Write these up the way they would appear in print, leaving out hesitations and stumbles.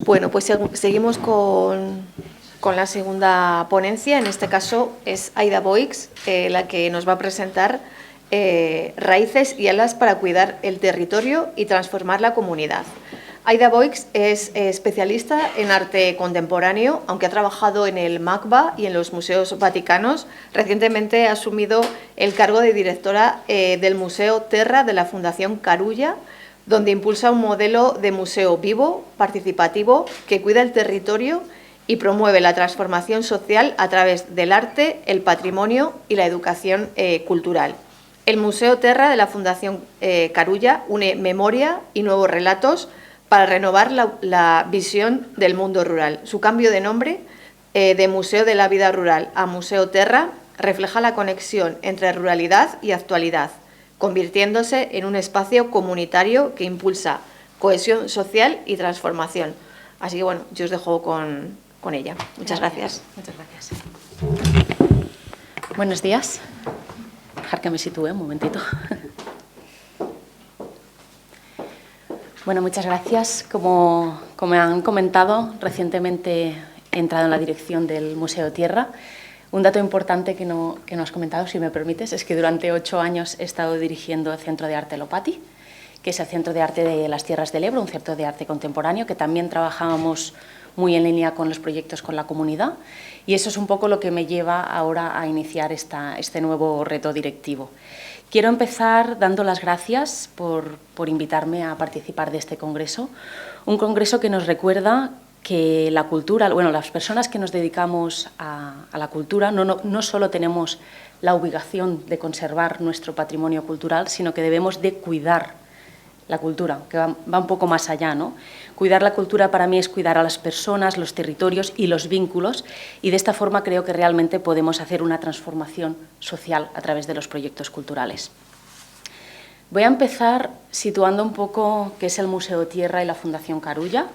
Bueno, pues seguimos con la segunda ponencia. En este caso es Aida Boix, la que nos va a presentar raíces y alas para cuidar el territorio y transformar la comunidad. Aida Boix es especialista en arte contemporáneo, aunque ha trabajado en el MACBA y en los museos vaticanos. Recientemente ha asumido el cargo de directora del Museo Terra de la Fundación Carulla, donde impulsa un modelo de museo vivo, participativo, que cuida el territorio y promueve la transformación social a través del arte, el patrimonio y la educación cultural. El Museo Terra de la Fundación Carulla une memoria y nuevos relatos para renovar la visión del mundo rural. Su cambio de nombre de Museo de la Vida Rural a Museo Terra refleja la conexión entre ruralidad y actualidad, convirtiéndose en un espacio comunitario que impulsa cohesión social y transformación. Así que, bueno, yo os dejo con ella. Muchas gracias. Muchas gracias. Buenos días. Dejar que me sitúe un momentito. Bueno, muchas gracias. Como me han comentado, recientemente he entrado en la dirección del Museo Tierra. Un dato importante que no has comentado, si me permites, es que durante 8 años he estado dirigiendo el Centro de Arte Lopati, que es el Centro de Arte de las Tierras del Ebro, un centro de arte contemporáneo que también trabajábamos muy en línea con los proyectos con la comunidad, y eso es un poco lo que me lleva ahora a iniciar este nuevo reto directivo. Quiero empezar dando las gracias por invitarme a participar de este congreso, un congreso que nos recuerda que la cultura, bueno, las personas que nos dedicamos a la cultura no solo tenemos la obligación de conservar nuestro patrimonio cultural, sino que debemos de cuidar la cultura, que va un poco más allá, ¿no? Cuidar la cultura para mí es cuidar a las personas, los territorios y los vínculos, y de esta forma creo que realmente podemos hacer una transformación social a través de los proyectos culturales. Voy a empezar situando un poco qué es el Museo Tierra y la Fundación Carulla.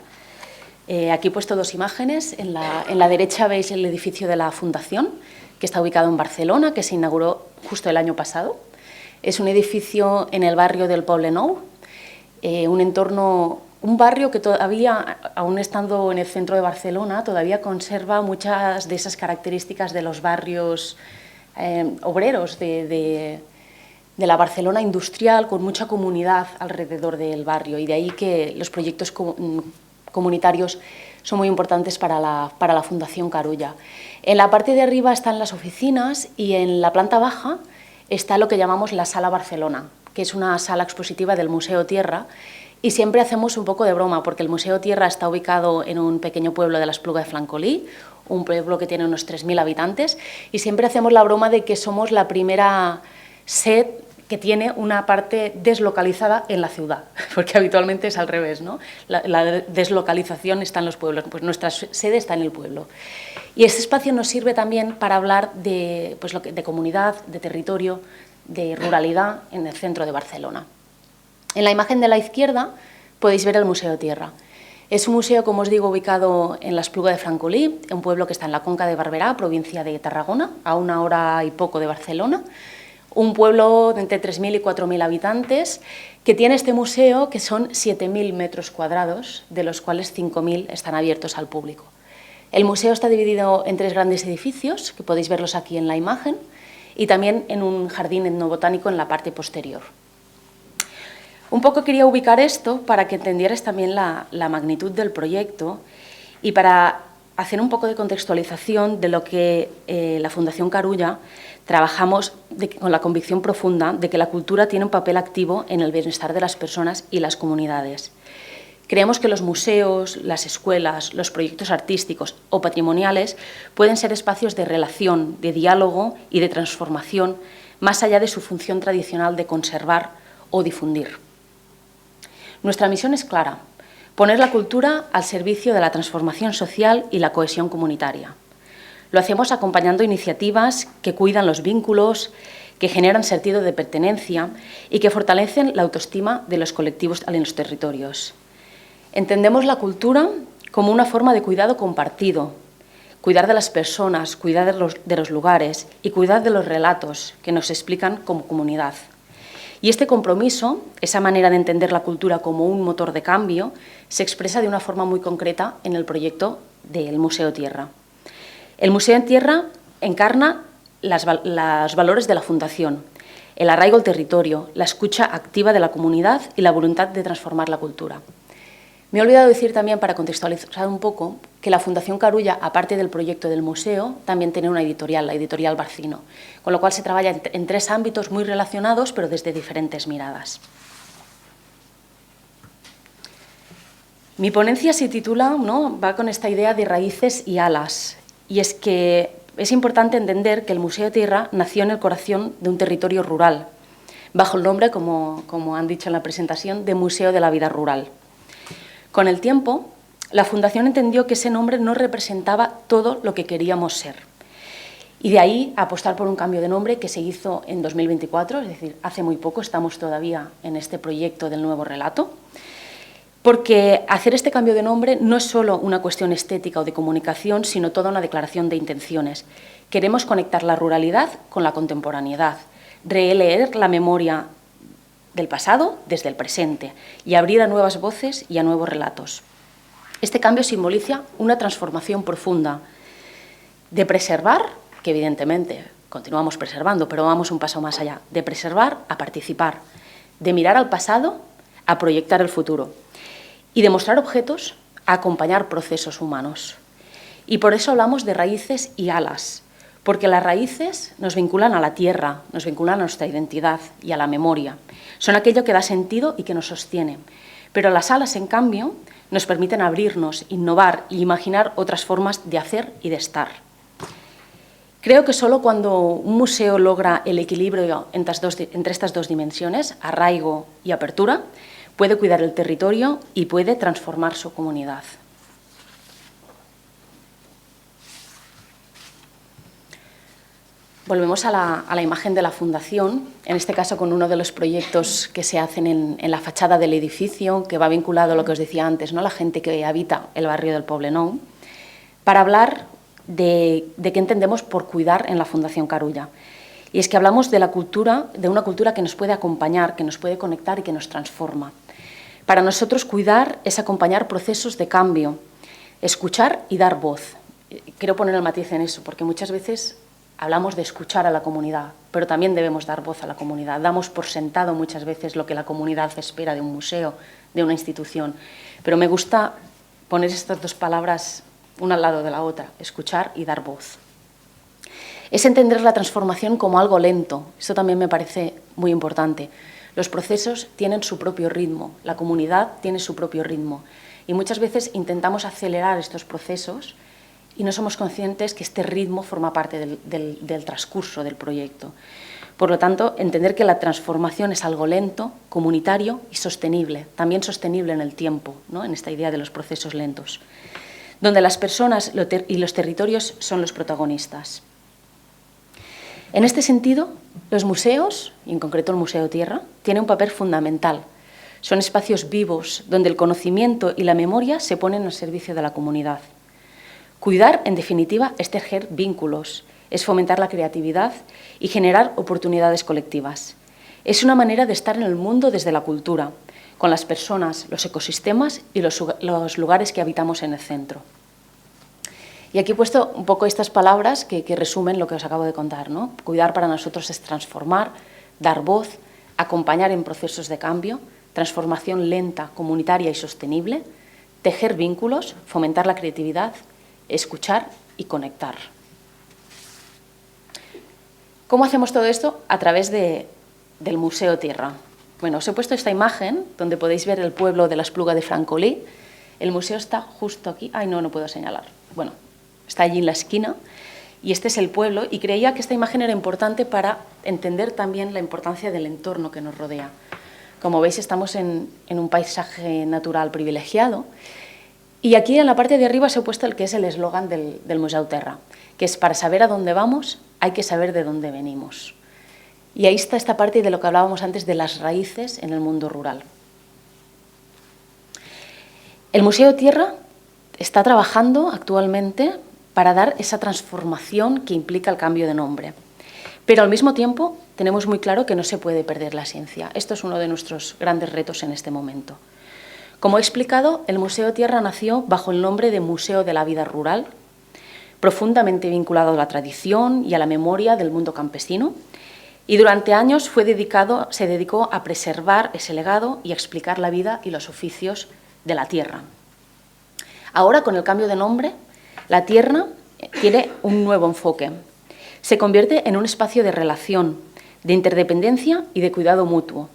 Aquí he puesto 2 imágenes. En la derecha veis el edificio de la Fundación, que está ubicado en Barcelona, que se inauguró justo el año pasado. Es un edificio en el barrio del Poblenou, un barrio que todavía, aún estando en el centro de Barcelona, todavía conserva muchas de esas características de los barrios obreros de la Barcelona industrial, con mucha comunidad alrededor del barrio, y de ahí que los proyectos comunitarios son muy importantes para la Fundación Carulla. En la parte de arriba están las oficinas y en la planta baja está lo que llamamos la Sala Barcelona, que es una sala expositiva del Museo Tierra, y siempre hacemos un poco de broma porque el Museo Tierra está ubicado en un pequeño pueblo de la Espluga de Francolí, un pueblo que tiene unos 3.000 habitantes, y siempre hacemos la broma de que somos la primera SED que tiene una parte deslocalizada en la ciudad, porque habitualmente es al revés, ¿no? La deslocalización está en los pueblos, pues nuestra sede está en el pueblo. Y este espacio nos sirve también para hablar de comunidad, de territorio, de ruralidad en el centro de Barcelona. En la imagen de la izquierda podéis ver el Museo Tierra. Es un museo, como os digo, ubicado en la Espluga de Francolí, un pueblo que está en la Conca de Barberà, provincia de Tarragona, a 1 hora y poco de Barcelona. Un pueblo de entre 3.000 y 4.000 habitantes que tiene este museo, que son 7.000 metros cuadrados, de los cuales 5.000 están abiertos al público. El museo está dividido en 3 grandes edificios, que podéis verlos aquí en la imagen, y también en un jardín etnobotánico en la parte posterior. Un poco quería ubicar esto para que entendierais también la magnitud del proyecto y para hacer un poco de contextualización de lo que la Fundación Carulla trabajamos con la convicción profunda de que la cultura tiene un papel activo en el bienestar de las personas y las comunidades. Creemos que los museos, las escuelas, los proyectos artísticos o patrimoniales pueden ser espacios de relación, de diálogo y de transformación, más allá de su función tradicional de conservar o difundir. Nuestra misión es clara: poner la cultura al servicio de la transformación social y la cohesión comunitaria. Lo hacemos acompañando iniciativas que cuidan los vínculos, que generan sentido de pertenencia y que fortalecen la autoestima de los colectivos en los territorios. Entendemos la cultura como una forma de cuidado compartido, cuidar de las personas, cuidar de los lugares y cuidar de los relatos que nos explican como comunidad. Y este compromiso, esa manera de entender la cultura como un motor de cambio, se expresa de una forma muy concreta en el proyecto del Museo Tierra. El Museo en Tierra encarna los valores de la Fundación, el arraigo al territorio, la escucha activa de la comunidad y la voluntad de transformar la cultura. Me he olvidado decir también, para contextualizar un poco, que la Fundación Carulla, aparte del proyecto del museo, también tiene una editorial, la editorial Barcino, con lo cual se trabaja en 3 ámbitos muy relacionados, pero desde diferentes miradas. Mi ponencia se titula, ¿no?, va con esta idea de raíces y alas, y es que es importante entender que el Museo Tierra nació en el corazón de un territorio rural, bajo el nombre, como han dicho en la presentación, de Museo de la Vida Rural. Con el tiempo, la Fundación entendió que ese nombre no representaba todo lo que queríamos ser. Y de ahí apostar por un cambio de nombre que se hizo en 2024, es decir, hace muy poco, estamos todavía en este proyecto del nuevo relato, porque hacer este cambio de nombre no es solo una cuestión estética o de comunicación, sino toda una declaración de intenciones. Queremos conectar la ruralidad con la contemporaneidad, releer la memoria del pasado desde el presente y abrir a nuevas voces y a nuevos relatos. Este cambio simboliza una transformación profunda de preservar, que evidentemente continuamos preservando, pero vamos un paso más allá, de preservar a participar, de mirar al pasado a proyectar el futuro y de mostrar objetos a acompañar procesos humanos. Y por eso hablamos de raíces y alas, porque las raíces nos vinculan a la tierra, nos vinculan a nuestra identidad y a la memoria. Son aquello que da sentido y que nos sostiene. Pero las alas, en cambio, nos permiten abrirnos, innovar e imaginar otras formas de hacer y de estar. Creo que solo cuando un museo logra el equilibrio entre estas 2 dimensiones, arraigo y apertura, puede cuidar el territorio y puede transformar su comunidad. Volvemos a la imagen de la Fundación, en este caso con uno de los proyectos que se hacen en la fachada del edificio, que va vinculado a lo que os decía antes, ¿no?, la gente que habita el barrio del Poblenou, para hablar de qué entendemos por cuidar en la Fundación Carulla. Y es que hablamos de la cultura, de una cultura que nos puede acompañar, que nos puede conectar y que nos transforma. Para nosotros, cuidar es acompañar procesos de cambio, escuchar y dar voz. Quiero poner el matiz en eso, porque muchas veces hablamos de escuchar a la comunidad, pero también debemos dar voz a la comunidad. Damos por sentado muchas veces lo que la comunidad espera de un museo, de una institución. Pero me gusta poner estas 2 palabras una al lado de la otra, escuchar y dar voz. Es entender la transformación como algo lento. Esto también me parece muy importante. Los procesos tienen su propio ritmo, la comunidad tiene su propio ritmo. Y muchas veces intentamos acelerar estos procesos y no somos conscientes que este ritmo forma parte del transcurso del proyecto. Por lo tanto, entender que la transformación es algo lento, comunitario y sostenible, también sostenible en el tiempo, ¿no?, en esta idea de los procesos lentos, donde las personas y los territorios son los protagonistas. En este sentido, los museos, y en concreto el Museo Tierra, tienen un papel fundamental. Son espacios vivos donde el conocimiento y la memoria se ponen al servicio de la comunidad. Cuidar, en definitiva, es tejer vínculos, es fomentar la creatividad y generar oportunidades colectivas. Es una manera de estar en el mundo desde la cultura, con las personas, los ecosistemas y los lugares que habitamos en el centro. Y aquí he puesto un poco estas palabras que resumen lo que os acabo de contar, ¿no? Cuidar para nosotros es transformar, dar voz, acompañar en procesos de cambio, transformación lenta, comunitaria y sostenible, tejer vínculos, fomentar la creatividad, escuchar y conectar. ¿Cómo hacemos todo esto? A través del Museo Tierra. Bueno, os he puesto esta imagen donde podéis ver el pueblo de la Espluga de Francolí. El museo está justo aquí. Ay, no puedo señalar. Bueno, está allí en la esquina y este es el pueblo, y creía que esta imagen era importante para entender también la importancia del entorno que nos rodea. Como veis, estamos en un paisaje natural privilegiado. Y aquí en la parte de arriba se ha puesto el que es el eslogan del Museu Terra, que es: para saber a dónde vamos, hay que saber de dónde venimos. Y ahí está esta parte de lo que hablábamos antes de las raíces en el mundo rural. El Museo Tierra está trabajando actualmente para dar esa transformación que implica el cambio de nombre. Pero al mismo tiempo tenemos muy claro que no se puede perder la esencia. Esto es uno de nuestros grandes retos en este momento. Como he explicado, el Museo Tierra nació bajo el nombre de Museo de la Vida Rural, profundamente vinculado a la tradición y a la memoria del mundo campesino, y durante años se dedicó a preservar ese legado y a explicar la vida y los oficios de la tierra. Ahora, con el cambio de nombre, la tierra tiene un nuevo enfoque. Se convierte en un espacio de relación, de interdependencia y de cuidado mutuo.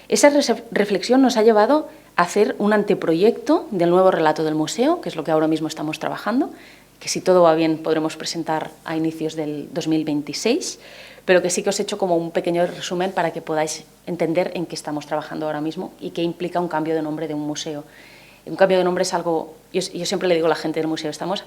Esa reflexión nos ha llevado a hacer un anteproyecto del nuevo relato del museo, que es lo que ahora mismo estamos trabajando, que si todo va bien podremos presentar a inicios del 2026, pero que sí que os he hecho como un pequeño resumen para que podáis entender en qué estamos trabajando ahora mismo y qué implica un cambio de nombre de un museo. Un cambio de nombre es algo, yo siempre le digo a la gente del museo, estamos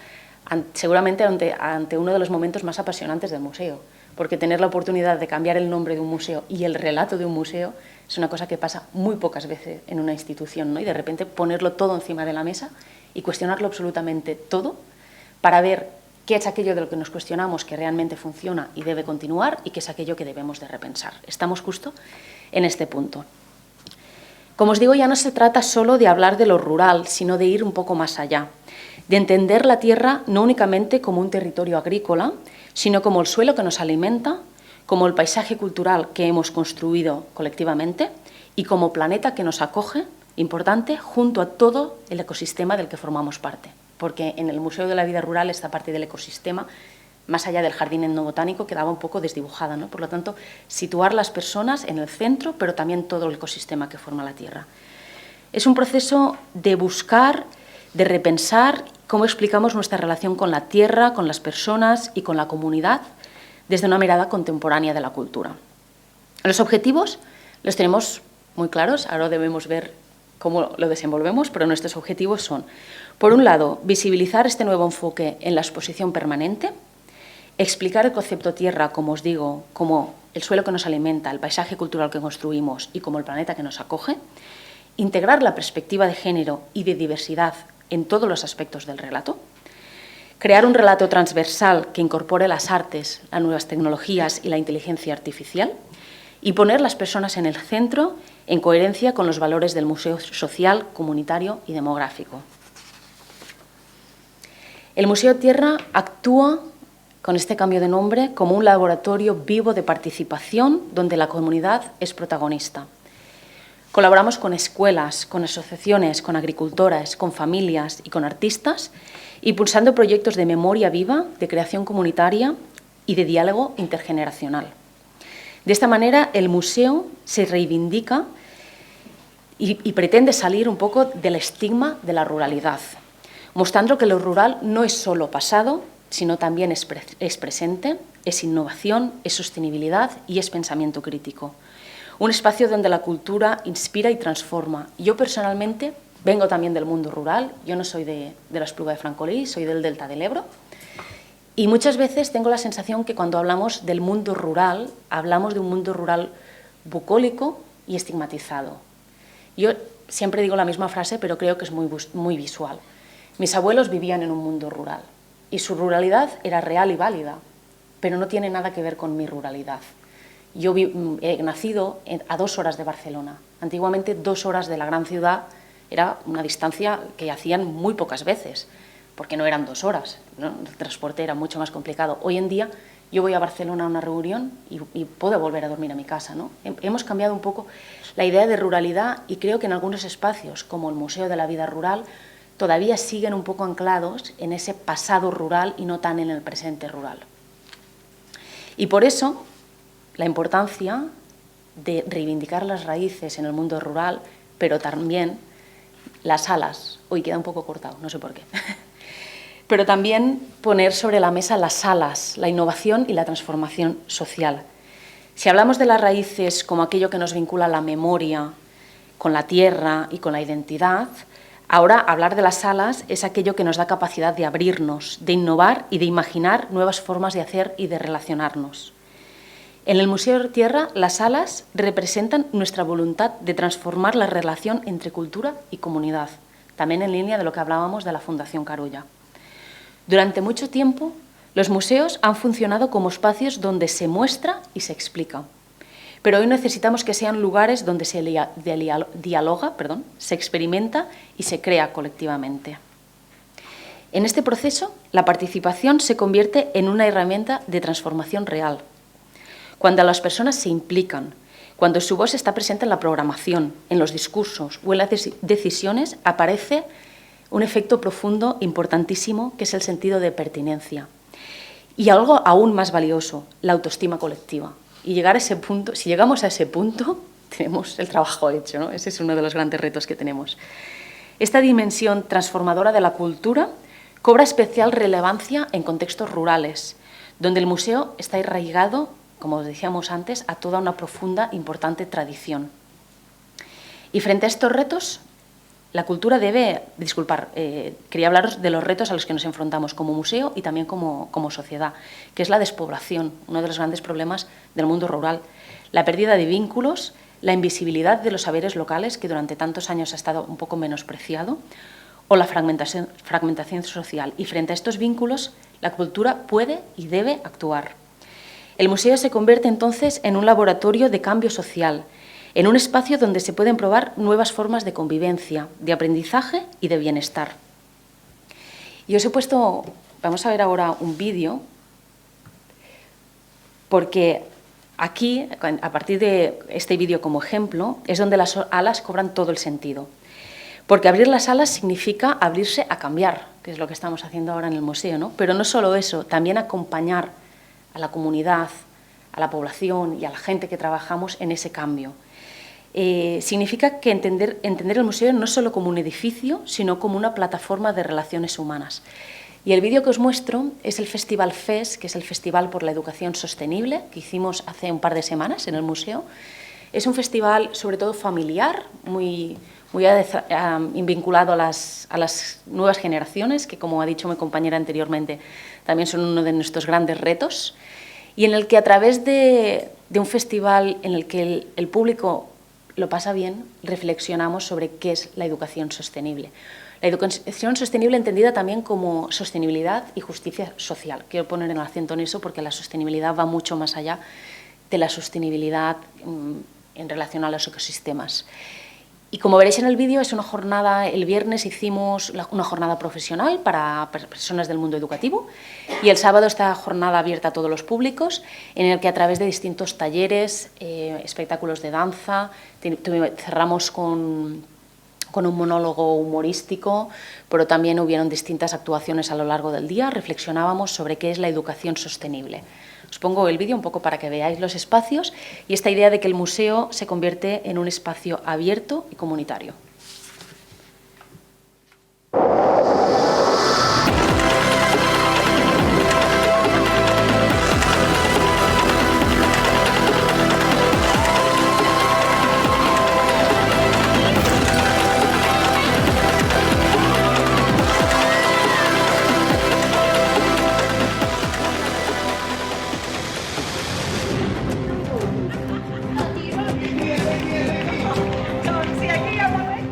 seguramente ante uno de los momentos más apasionantes del museo, porque tener la oportunidad de cambiar el nombre de un museo y el relato de un museo es una cosa que pasa muy pocas veces en una institución, ¿no? Y de repente ponerlo todo encima de la mesa y cuestionarlo absolutamente todo para ver qué es aquello de lo que nos cuestionamos que realmente funciona y debe continuar y qué es aquello que debemos de repensar. Estamos justo en este punto. Como os digo, ya no se trata solo de hablar de lo rural, sino de ir un poco más allá, de entender la tierra no únicamente como un territorio agrícola, sino como el suelo que nos alimenta, como el paisaje cultural que hemos construido colectivamente y como planeta que nos acoge, importante, junto a todo el ecosistema del que formamos parte. Porque en el Museo de la Vida Rural esta parte del ecosistema, más allá del jardín etnobotánico, quedaba un poco desdibujada, ¿no? Por lo tanto, situar las personas en el centro, pero también todo el ecosistema que forma la tierra. Es un proceso de buscar, de repensar cómo explicamos nuestra relación con la tierra, con las personas y con la comunidad desde una mirada contemporánea de la cultura. Los objetivos los tenemos muy claros, ahora debemos ver cómo lo desenvolvemos, pero nuestros objetivos son, por un lado, visibilizar este nuevo enfoque en la exposición permanente, explicar el concepto tierra, como os digo, como el suelo que nos alimenta, el paisaje cultural que construimos y como el planeta que nos acoge, integrar la perspectiva de género y de diversidad en todos los aspectos del relato, crear un relato transversal que incorpore las artes, las nuevas tecnologías y la inteligencia artificial y poner las personas en el centro en coherencia con los valores del museo social, comunitario y demográfico. El Museo Tierra actúa con este cambio de nombre como un laboratorio vivo de participación donde la comunidad es protagonista. Colaboramos con escuelas, con asociaciones, con agricultoras, con familias y con artistas, impulsando proyectos de memoria viva, de creación comunitaria y de diálogo intergeneracional. De esta manera, el museo se reivindica y pretende salir un poco del estigma de la ruralidad, mostrando que lo rural no es solo pasado, sino también es presente, es innovación, es sostenibilidad y es pensamiento crítico. Un espacio donde la cultura inspira y transforma. Yo personalmente vengo también del mundo rural, yo no soy de la Espluga de Francolí, soy del Delta del Ebro, y muchas veces tengo la sensación que cuando hablamos del mundo rural, hablamos de un mundo rural bucólico y estigmatizado. Yo siempre digo la misma frase, pero creo que es muy visual. Mis abuelos vivían en un mundo rural y su ruralidad era real y válida, pero no tiene nada que ver con mi ruralidad. Yo he nacido a 2 horas de Barcelona. Antiguamente 2 horas de la gran ciudad era una distancia que hacían muy pocas veces, porque no eran 2 horas, ¿no? El transporte era mucho más complicado. Hoy en día yo voy a Barcelona a una reunión y puedo volver a dormir a mi casa, ¿no? Hemos cambiado un poco la idea de ruralidad y creo que en algunos espacios, como el Museo de la Vida Rural, todavía siguen un poco anclados en ese pasado rural y no tan en el presente rural. Y por eso la importancia de reivindicar las raíces en el mundo rural, pero también las alas. Hoy queda un poco cortado, no sé por qué. Pero también poner sobre la mesa las alas, la innovación y la transformación social. Si hablamos de las raíces como aquello que nos vincula a la memoria, con la tierra y con la identidad, ahora hablar de las alas es aquello que nos da capacidad de abrirnos, de innovar y de imaginar nuevas formas de hacer y de relacionarnos. En el Museo Tierra, las alas representan nuestra voluntad de transformar la relación entre cultura y comunidad, también en línea de lo que hablábamos de la Fundación Carulla. Durante mucho tiempo Los museos han funcionado como espacios donde se muestra y se explica. Pero hoy necesitamos que sean lugares donde se dialoga, se experimenta y se crea colectivamente. En este proceso, la participación se convierte en una herramienta de transformación real. Cuando las personas se implican, cuando su voz está presente en la programación, en los discursos o en las decisiones, aparece un efecto profundo, importantísimo, que es el sentido de pertinencia. Y algo aún más valioso, la autoestima colectiva. Y llegar a ese punto, si llegamos a ese punto, tenemos el trabajo hecho, ¿no? Ese es uno de los grandes retos que tenemos. Esta dimensión transformadora de la cultura cobra especial relevancia en contextos rurales, donde el museo está arraigado, como decíamos antes, a toda una profunda, importante tradición. Y frente a estos retos, la cultura debe, quería hablaros de los retos a los que nos enfrentamos como museo y también como sociedad, que es la despoblación, uno de los grandes problemas del mundo rural, la pérdida de vínculos, la invisibilidad de los saberes locales, que durante tantos años ha estado un poco menospreciado, o la fragmentación social. Y frente a estos vínculos, la cultura puede y debe actuar. El museo se convierte entonces en un laboratorio de cambio social, en un espacio donde se pueden probar nuevas formas de convivencia, de aprendizaje y de bienestar. Y os he puesto, vamos a ver ahora un vídeo, porque aquí, a partir de este vídeo como ejemplo, es donde las alas cobran todo el sentido. Porque abrir las alas significa abrirse a cambiar, que es lo que estamos haciendo ahora en el museo, ¿no? Pero no solo eso, también acompañar a la comunidad, a la población y a la gente que trabajamos en ese cambio. Significa que entender el museo no solo como un edificio, sino como una plataforma de relaciones humanas. Y el vídeo que os muestro es el Festival FES, que es el Festival por la Educación Sostenible, que hicimos hace un par de semanas en el museo. Es un festival sobre todo familiar, muy vinculado a las nuevas generaciones, que, como ha dicho mi compañera anteriormente, también son uno de nuestros grandes retos, y en el que, a través de un festival en el que el público lo pasa bien, reflexionamos sobre qué es la educación sostenible. La educación sostenible entendida también como sostenibilidad y justicia social. Quiero poner el acento en eso porque la sostenibilidad va mucho más allá de la sostenibilidad en relación a los ecosistemas. Y como veréis en el vídeo, es una jornada, el viernes hicimos una jornada profesional para personas del mundo educativo y el sábado esta jornada abierta a todos los públicos, en el que a través de distintos talleres, espectáculos de danza, cerramos con un monólogo humorístico, pero también hubieron distintas actuaciones a lo largo del día, reflexionábamos sobre qué es la educación sostenible. Os pongo el vídeo un poco para que veáis los espacios y esta idea de que el museo se convierte en un espacio abierto y comunitario. Si aquí ya va a ver.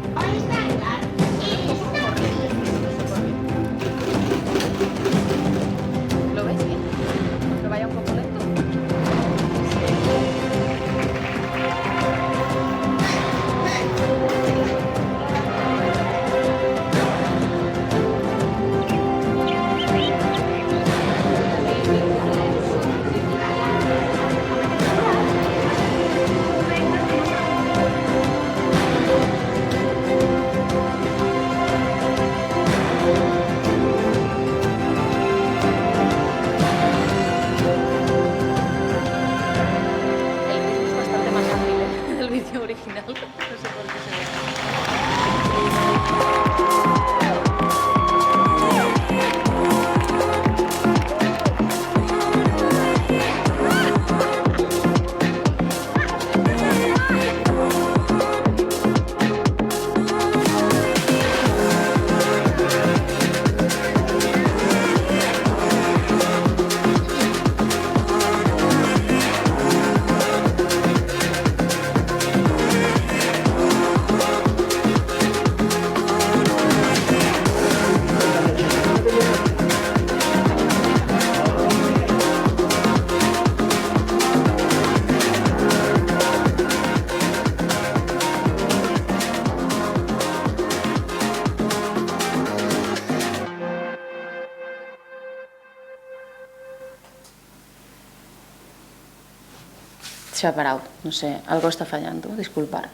Se ha parado, no sé, algo está fallando, disculpar.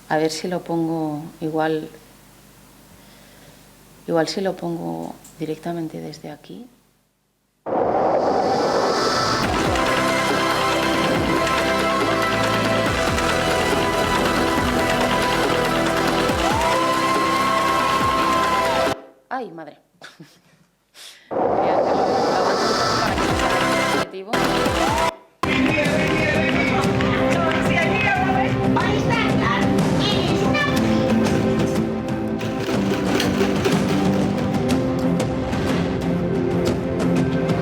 A ver si lo pongo igual si lo pongo directamente desde aquí. ¡Ay, madre! Voy a hacerlo, lo avanzo un poco para que no sea repetitivo.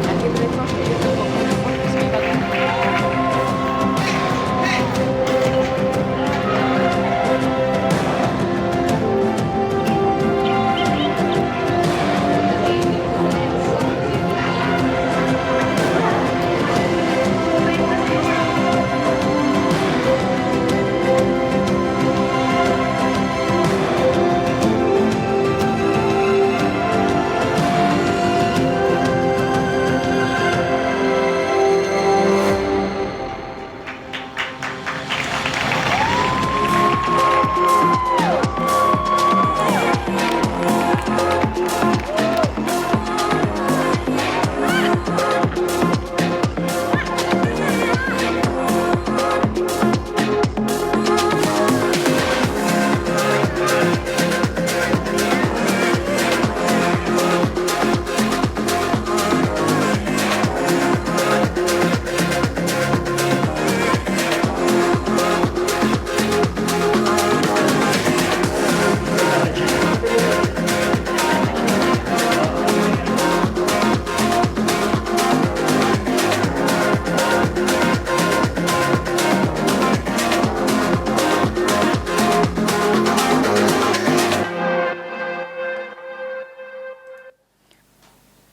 Aquí el ritmo es que yo tampoco mejor que se me va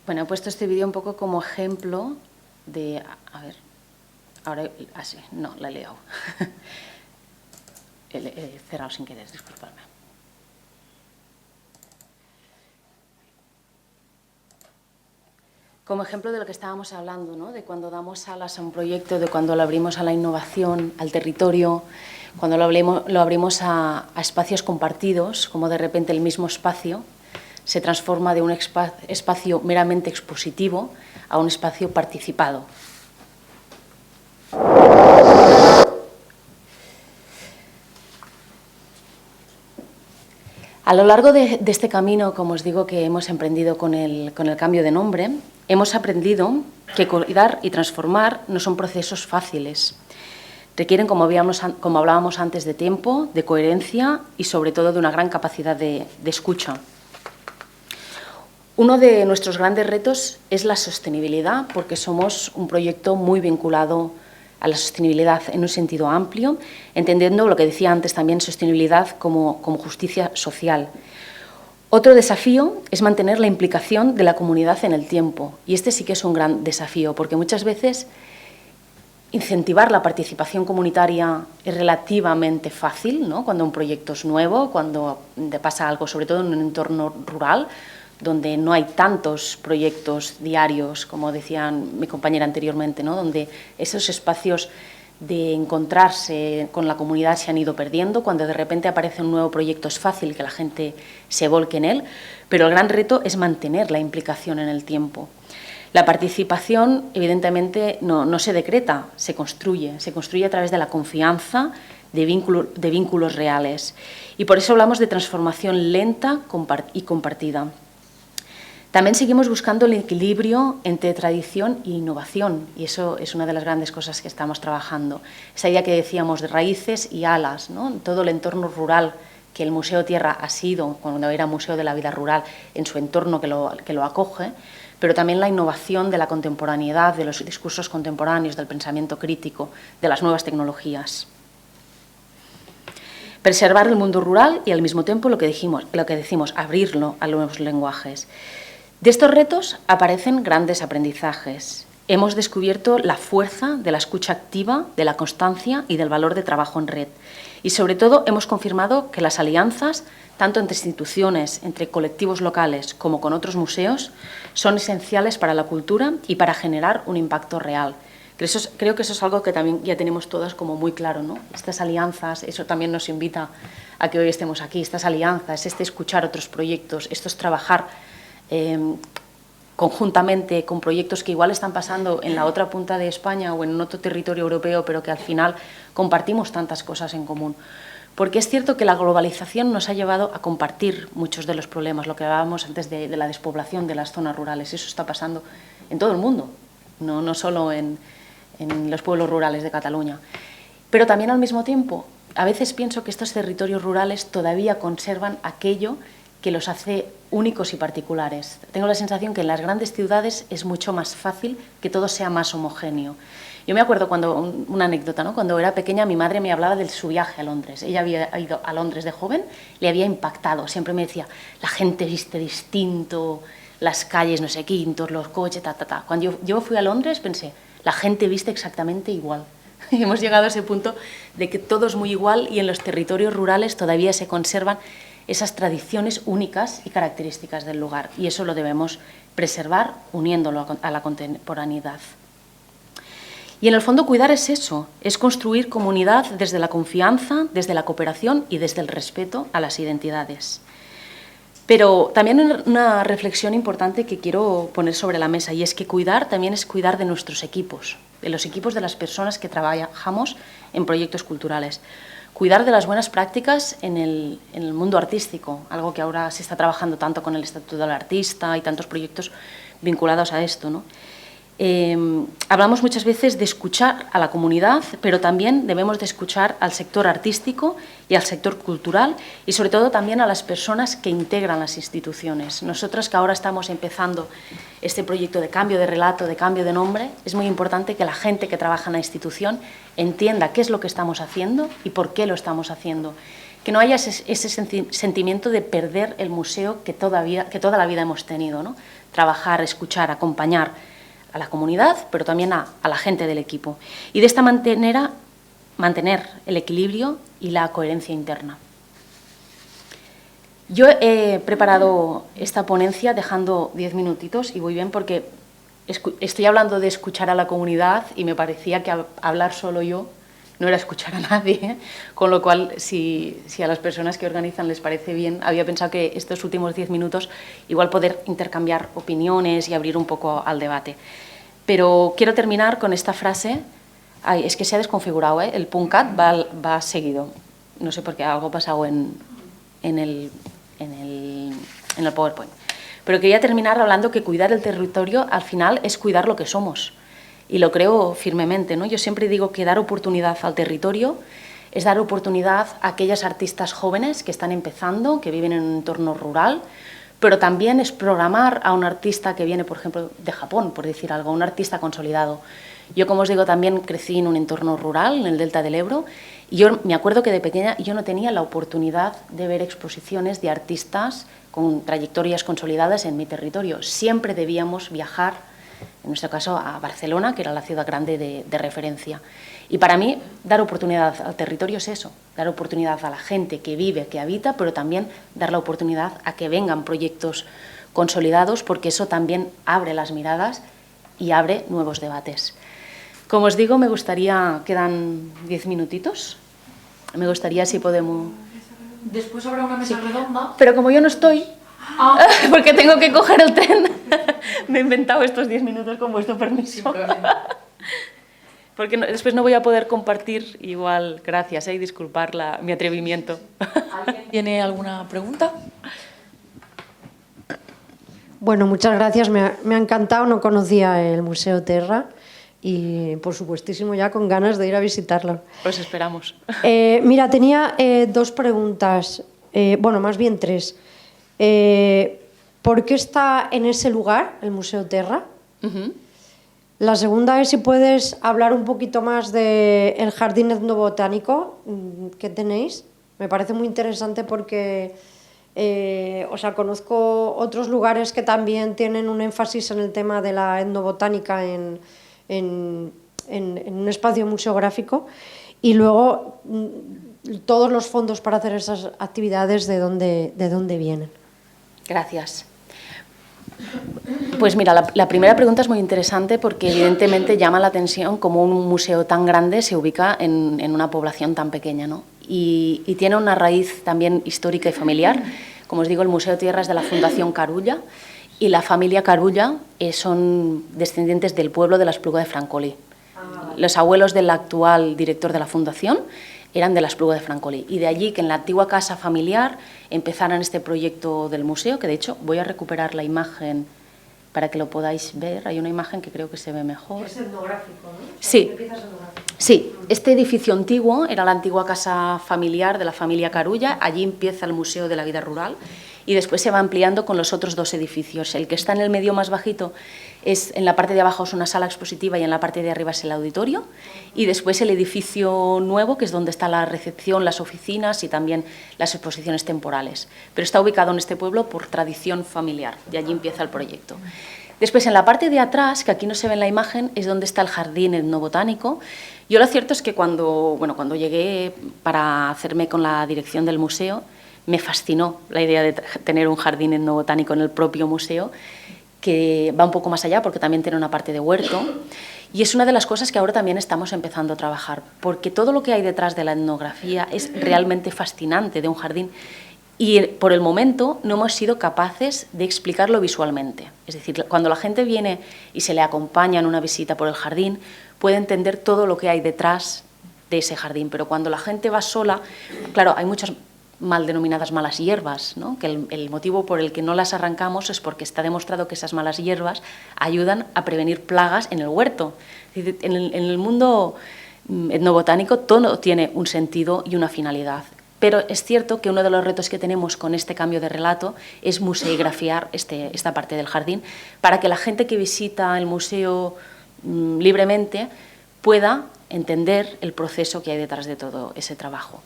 Bueno, he puesto este vídeo un poco como ejemplo de... A ver, ahora... Así, no, la he liado. He cerrado sin querer, disculpadme. Como ejemplo de lo que estábamos hablando, ¿no? De cuando damos alas a un proyecto, de cuando lo abrimos a la innovación, al territorio, cuando lo abrimos a espacios compartidos, como de repente el mismo espacio se transforma de un espacio meramente expositivo a un espacio participado. A lo largo de este camino, como os digo, que hemos emprendido con el cambio de nombre, hemos aprendido que cuidar y transformar no son procesos fáciles. Requieren, como hablábamos antes, de tiempo, de coherencia y sobre todo de una gran capacidad de escucha. Uno de nuestros grandes retos es la sostenibilidad, porque somos un proyecto muy vinculado a la sostenibilidad en un sentido amplio, entendiendo lo que decía antes también, sostenibilidad como justicia social. Otro desafío es mantener la implicación de la comunidad en el tiempo, y este sí que es un gran desafío, porque muchas veces incentivar la participación comunitaria es relativamente fácil, ¿no? Cuando un proyecto es nuevo, cuando te pasa algo, sobre todo en un entorno rural, donde no hay tantos proyectos diarios, como decía mi compañera anteriormente, ¿no? Donde esos espacios de encontrarse con la comunidad se han ido perdiendo. Cuando de repente aparece un nuevo proyecto es fácil que la gente se volque en él, pero el gran reto es mantener la implicación en el tiempo. La participación, evidentemente, no se decreta, se construye a través de la confianza, de vínculos reales. Y por eso hablamos de transformación lenta y compartida. También seguimos buscando el equilibrio entre tradición e innovación, y eso es una de las grandes cosas que estamos trabajando. Esa idea que decíamos de raíces y alas, ¿no? Todo el entorno rural que el Museo Tierra ha sido, cuando era Museo de la Vida Rural, en su entorno que lo acoge, pero también la innovación de la contemporaneidad, de los discursos contemporáneos, del pensamiento crítico, de las nuevas tecnologías. Preservar el mundo rural y al mismo tiempo lo que decimos, abrirlo a nuevos lenguajes. De estos retos aparecen grandes aprendizajes. Hemos descubierto la fuerza de la escucha activa, de la constancia y del valor de trabajo en red. Y sobre todo hemos confirmado que las alianzas, tanto entre instituciones, entre colectivos locales como con otros museos, son esenciales para la cultura y para generar un impacto real. Creo que eso es algo que también ya tenemos todas como muy claro, ¿no? Estas alianzas, eso también nos invita a que hoy estemos aquí, estas alianzas, escuchar otros proyectos, esto es trabajar conjuntamente con proyectos que igual están pasando en la otra punta de España o en otro territorio europeo, pero que al final compartimos tantas cosas en común. Porque es cierto que la globalización nos ha llevado a compartir muchos de los problemas, lo que hablábamos antes de la despoblación de las zonas rurales. Eso está pasando en todo el mundo, no solo en los pueblos rurales de Cataluña. Pero también al mismo tiempo, a veces pienso que estos territorios rurales todavía conservan aquello que los hace únicos y particulares. Tengo la sensación que en las grandes ciudades es mucho más fácil que todo sea más homogéneo. Yo me acuerdo una anécdota, ¿no? Cuando era pequeña mi madre me hablaba de su viaje a Londres. Ella había ido a Londres de joven, le había impactado. Siempre me decía, la gente viste distinto, las calles no sé quintos, los coches, Cuando yo fui a Londres pensé, la gente viste exactamente igual. Y hemos llegado a ese punto de que todo es muy igual y en los territorios rurales todavía se conservan esas tradiciones únicas y características del lugar. Y eso lo debemos preservar uniéndolo a la contemporaneidad. Y en el fondo cuidar es eso, es construir comunidad desde la confianza, desde la cooperación y desde el respeto a las identidades. Pero también una reflexión importante que quiero poner sobre la mesa, y es que cuidar también es cuidar de nuestros equipos, de los equipos de las personas que trabajamos en proyectos culturales. Cuidar de las buenas prácticas en el mundo artístico, algo que ahora se está trabajando tanto con el Estatuto del Artista y tantos proyectos vinculados a esto, ¿no? Hablamos muchas veces de escuchar a la comunidad, pero también debemos de escuchar al sector artístico y al sector cultural y sobre todo también a las personas que integran las instituciones. Nosotros que ahora estamos empezando este proyecto de cambio de relato, de cambio de nombre, es muy importante que la gente que trabaja en la institución entienda qué es lo que estamos haciendo y por qué lo estamos haciendo. Que no haya ese sentimiento de perder el museo que toda la vida hemos tenido, ¿no? Trabajar, escuchar, acompañar a la comunidad, pero también a la gente del equipo. Y de esta manera mantener el equilibrio y la coherencia interna. Yo he preparado esta ponencia dejando 10 minutitos y voy bien porque estoy hablando de escuchar a la comunidad y me parecía que hablar solo yo no era escuchar a nadie, ¿eh? Con lo cual, si a las personas que organizan les parece bien, había pensado que estos últimos 10 minutos igual poder intercambiar opiniones y abrir un poco al debate. Pero quiero terminar con esta frase. Ay, es que se ha desconfigurado, ¿eh? El puncat va seguido. No sé por qué, algo ha pasado en el PowerPoint. Pero quería terminar hablando que cuidar el territorio al final es cuidar lo que somos. Y lo creo firmemente, ¿no? Yo siempre digo que dar oportunidad al territorio es dar oportunidad a aquellas artistas jóvenes que están empezando, que viven en un entorno rural, pero también es programar a un artista que viene, por ejemplo, de Japón, por decir algo, un artista consolidado. Yo, como os digo, también crecí en un entorno rural, en el Delta del Ebro, y yo me acuerdo que de pequeña yo no tenía la oportunidad de ver exposiciones de artistas con trayectorias consolidadas en mi territorio. Siempre debíamos viajar, en nuestro caso, a Barcelona, que era la ciudad grande de referencia. Y para mí, dar oportunidad al territorio es eso, dar oportunidad a la gente que vive, que habita, pero también dar la oportunidad a que vengan proyectos consolidados, porque eso también abre las miradas y abre nuevos debates. Como os digo, me gustaría, quedan 10 minutitos, me gustaría si podemos... Después habrá una mesa redonda. Pero como yo no estoy, porque tengo que coger el tren, me he inventado estos 10 minutos con vuestro permiso. Porque después no voy a poder compartir igual, gracias, y disculpar mi atrevimiento. ¿Alguien tiene alguna pregunta? Bueno, muchas gracias, me ha encantado, no conocía el Museo Terra y por supuestísimo ya con ganas de ir a visitarlo. Os esperamos. Mira, tenía 2 preguntas, bueno, más bien 3. ¿Por qué está en ese lugar el Museo Terra? La segunda es si puedes hablar un poquito más del jardín etnobotánico que tenéis. Me parece muy interesante porque conozco otros lugares que también tienen un énfasis en el tema de la etnobotánica en un espacio museográfico y luego todos los fondos para hacer esas actividades de dónde vienen. Gracias. Pues mira, la primera pregunta es muy interesante porque evidentemente llama la atención cómo un museo tan grande se ubica en una población tan pequeña, ¿no? Y tiene una raíz también histórica y familiar. Como os digo, el Museo Tierra es de la Fundación Carulla y la familia Carulla son descendientes del pueblo de la Espluga de Francolí. Los abuelos del actual director de la fundación eran de la Espluga de Francolí, y de allí que en la antigua casa familiar empezaran este proyecto del museo, que de hecho voy a recuperar la imagen para que lo podáis ver. Hay una imagen que creo que se ve mejor. Es etnográfico, ¿no? Sí. Sí, este edificio antiguo era la antigua casa familiar de la familia Carulla, allí empieza el Museo de la Vida Rural y después se va ampliando con los otros dos edificios. El que está en el medio más bajito es, en la parte de abajo es una sala expositiva y en la parte de arriba es el auditorio, y después el edificio nuevo, que es donde está la recepción, las oficinas y también las exposiciones temporales. Pero está ubicado en este pueblo por tradición familiar, y allí empieza el proyecto. Después, en la parte de atrás, que aquí no se ve en la imagen, es donde está el jardín etnobotánico. Yo lo cierto es que cuando llegué para hacerme con la dirección del museo, me fascinó la idea de tener un jardín etnobotánico en el propio museo, que va un poco más allá porque también tiene una parte de huerto. Y es una de las cosas que ahora también estamos empezando a trabajar, porque todo lo que hay detrás de la etnografía es realmente fascinante de un jardín. Y por el momento no hemos sido capaces de explicarlo visualmente. Es decir, cuando la gente viene y se le acompaña en una visita por el jardín, puede entender todo lo que hay detrás de ese jardín. Pero cuando la gente va sola, claro, hay muchas mal denominadas malas hierbas, ¿no? Que el motivo por el que no las arrancamos es porque está demostrado que esas malas hierbas ayudan a prevenir plagas en el huerto. En el mundo etnobotánico todo tiene un sentido y una finalidad. Pero es cierto que uno de los retos que tenemos con este cambio de relato es museigrafiar esta parte del jardín para que la gente que visita el museo libremente pueda entender el proceso que hay detrás de todo ese trabajo.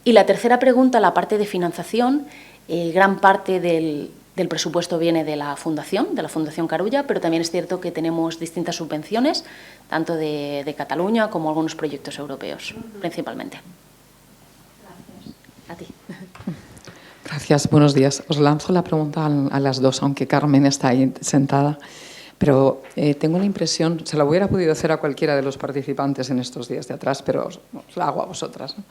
Y la tercera pregunta, la parte de financiación, gran parte del presupuesto viene de la Fundación Carulla, pero también es cierto que tenemos distintas subvenciones, tanto de Cataluña como algunos proyectos europeos, principalmente. A ti. Gracias, buenos días. Os lanzo la pregunta a las dos, aunque Carmen está ahí sentada. Pero tengo la impresión, se la hubiera podido hacer a cualquiera de los participantes en estos días de atrás, pero os la hago a vosotras, ¿no?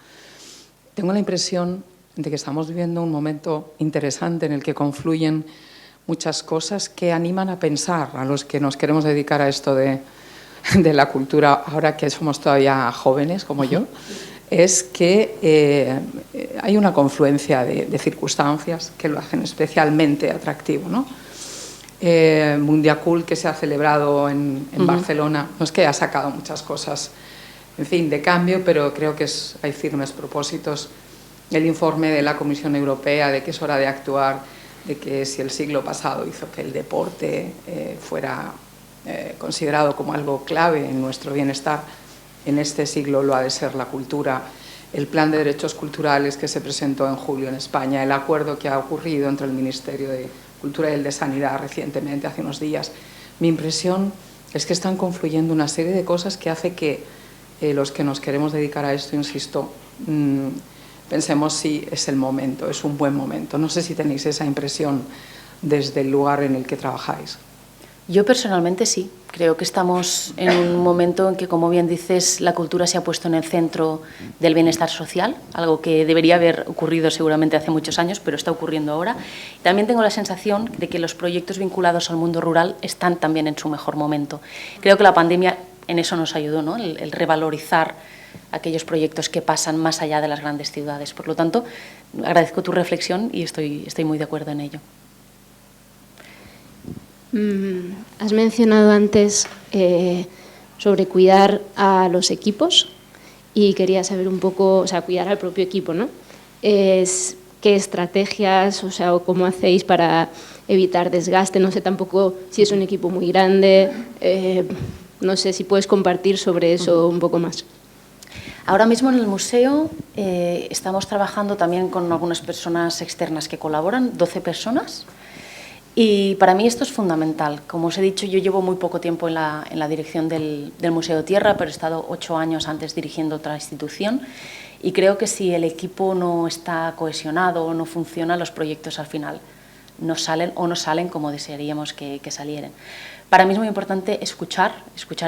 Tengo la impresión de que estamos viviendo un momento interesante en el que confluyen muchas cosas que animan a pensar a los que nos queremos dedicar a esto de la cultura, ahora que somos todavía jóvenes como yo. Es que hay una confluencia de circunstancias que lo hacen especialmente atractivo, ¿no? Mundiacult, que se ha celebrado en Barcelona, no es que haya sacado muchas cosas, en fin, de cambio, pero creo que hay firmes propósitos. El informe de la Comisión Europea de que es hora de actuar, de que si el siglo pasado hizo que el deporte fuera considerado como algo clave en nuestro bienestar, en este siglo lo ha de ser la cultura. El Plan de Derechos Culturales que se presentó en julio en España, el acuerdo que ha ocurrido entre el Ministerio de Cultura y el de Sanidad recientemente, hace unos días. Mi impresión es que están confluyendo una serie de cosas que hace que los que nos queremos dedicar a esto, insisto, pensemos si es el momento, es un buen momento. No sé si tenéis esa impresión desde el lugar en el que trabajáis. Yo personalmente sí. Creo que estamos en un momento en que, como bien dices, la cultura se ha puesto en el centro del bienestar social, algo que debería haber ocurrido seguramente hace muchos años, pero está ocurriendo ahora. También tengo la sensación de que los proyectos vinculados al mundo rural están también en su mejor momento. Creo que la pandemia en eso nos ayudó, ¿no? El revalorizar aquellos proyectos que pasan más allá de las grandes ciudades. Por lo tanto, agradezco tu reflexión y estoy muy de acuerdo en ello. Has mencionado antes sobre cuidar a los equipos y quería saber un poco, o sea, cuidar al propio equipo, ¿no? ¿Qué estrategias, o sea, o cómo hacéis para evitar desgaste? No sé tampoco si es un equipo muy grande, no sé si puedes compartir sobre eso un poco más. Ahora mismo en el museo estamos trabajando también con algunas personas externas que colaboran, 12 personas. Y para mí esto es fundamental. Como os he dicho, yo llevo muy poco tiempo en la dirección del Museo Tierra, pero he estado 8 años antes dirigiendo otra institución y creo que si el equipo no está cohesionado o no funciona, los proyectos al final no salen o no salen como desearíamos que salieran. Para mí es muy importante escuchar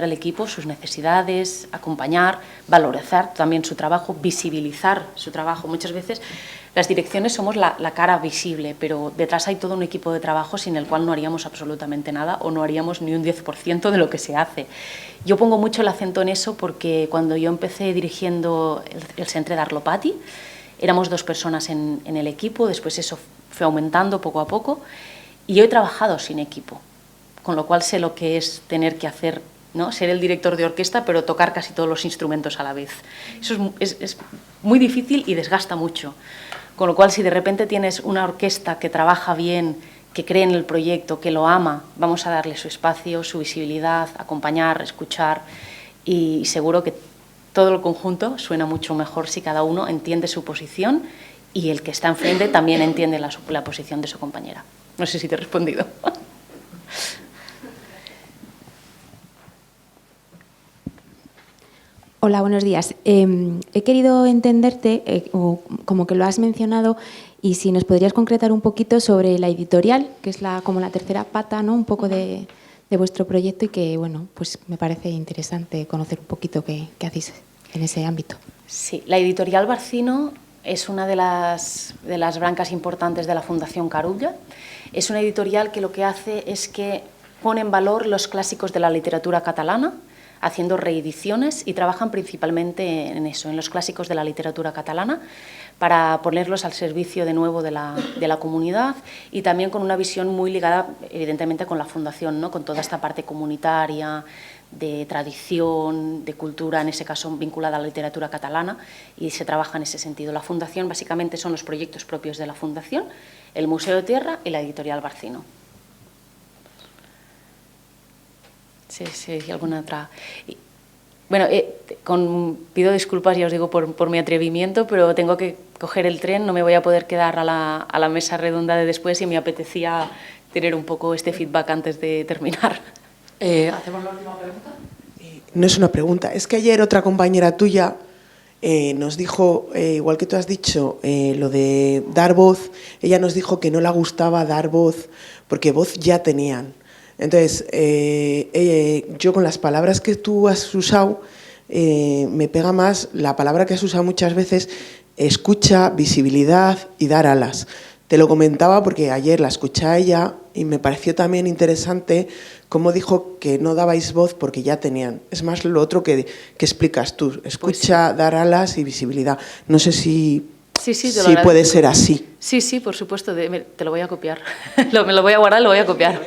al equipo, sus necesidades, acompañar, valorizar también su trabajo, visibilizar su trabajo. Muchas veces las direcciones somos la cara visible, pero detrás hay todo un equipo de trabajo sin el cual no haríamos absolutamente nada o no haríamos ni un 10% de lo que se hace. Yo pongo mucho el acento en eso porque cuando yo empecé dirigiendo el Centre d'Arlopati, éramos 2 personas en el equipo, después eso fue aumentando poco a poco y yo he trabajado sin equipo, con lo cual sé lo que es tener que hacer, ¿no? Ser el director de orquesta, pero tocar casi todos los instrumentos a la vez. Eso es muy difícil y desgasta mucho. Con lo cual, si de repente tienes una orquesta que trabaja bien, que cree en el proyecto, que lo ama, vamos a darle su espacio, su visibilidad, acompañar, escuchar, y seguro que todo el conjunto suena mucho mejor si cada uno entiende su posición y el que está enfrente también entiende la posición de su compañera. No sé si te he respondido. Hola, buenos días. He querido entenderte, o como que lo has mencionado, y si nos podrías concretar un poquito sobre la editorial, que es como la tercera pata, ¿no? Un poco de vuestro proyecto y que, bueno, pues me parece interesante conocer un poquito qué hacéis en ese ámbito. Sí, la editorial Barcino es una de las brancas importantes de la Fundación Carulla. Es una editorial que lo que hace es que pone en valor los clásicos de la literatura catalana, haciendo reediciones y trabajan principalmente en eso, en los clásicos de la literatura catalana, para ponerlos al servicio de nuevo de la comunidad y también con una visión muy ligada, evidentemente, con la Fundación, ¿no? Con toda esta parte comunitaria, de tradición, de cultura, en ese caso vinculada a la literatura catalana, y se trabaja en ese sentido. La Fundación básicamente son los proyectos propios de la Fundación, el Museo Tierra y la editorial Barcino. Sí, alguna otra. Bueno, pido disculpas, ya os digo, por mi atrevimiento, pero tengo que coger el tren, no me voy a poder quedar a la mesa redonda de después y me apetecía tener un poco este feedback antes de terminar. ¿Hacemos la última pregunta? No es una pregunta, es que ayer otra compañera tuya nos dijo, igual que tú has dicho, lo de dar voz, ella nos dijo que no le gustaba dar voz porque voz ya tenían. Entonces, yo con las palabras que tú has usado, me pega más la palabra que has usado muchas veces, escucha, visibilidad y dar alas. Te lo comentaba porque ayer la escuché a ella y me pareció también interesante cómo dijo que no dabais voz porque ya tenían. Es más lo otro que explicas tú, escucha, dar alas y visibilidad. No sé si puede ser así. Sí, por supuesto, te lo voy a copiar. Me lo voy a guardar y lo voy a copiar.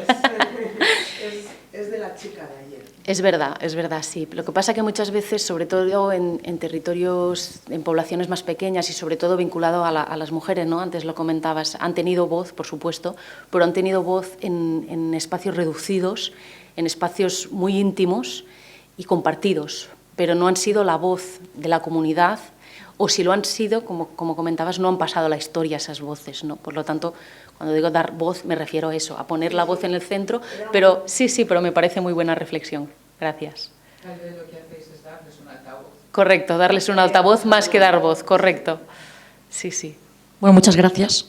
Es de la chica de ayer. Es verdad, sí. Lo que pasa que muchas veces, sobre todo en territorios, en poblaciones más pequeñas y sobre todo vinculado a las mujeres, ¿no? Antes lo comentabas, han tenido voz, por supuesto, pero han tenido voz en espacios reducidos, en espacios muy íntimos y compartidos, pero no han sido la voz de la comunidad, o si lo han sido, como comentabas, no han pasado la historia esas voces, ¿no? Por lo tanto, cuando digo dar voz, me refiero a eso, a poner la voz en el centro, pero pero me parece muy buena reflexión. Gracias. Tal vez lo que hacéis es darles un altavoz. Correcto, darles un altavoz más que dar voz, correcto. Sí. Bueno, muchas gracias.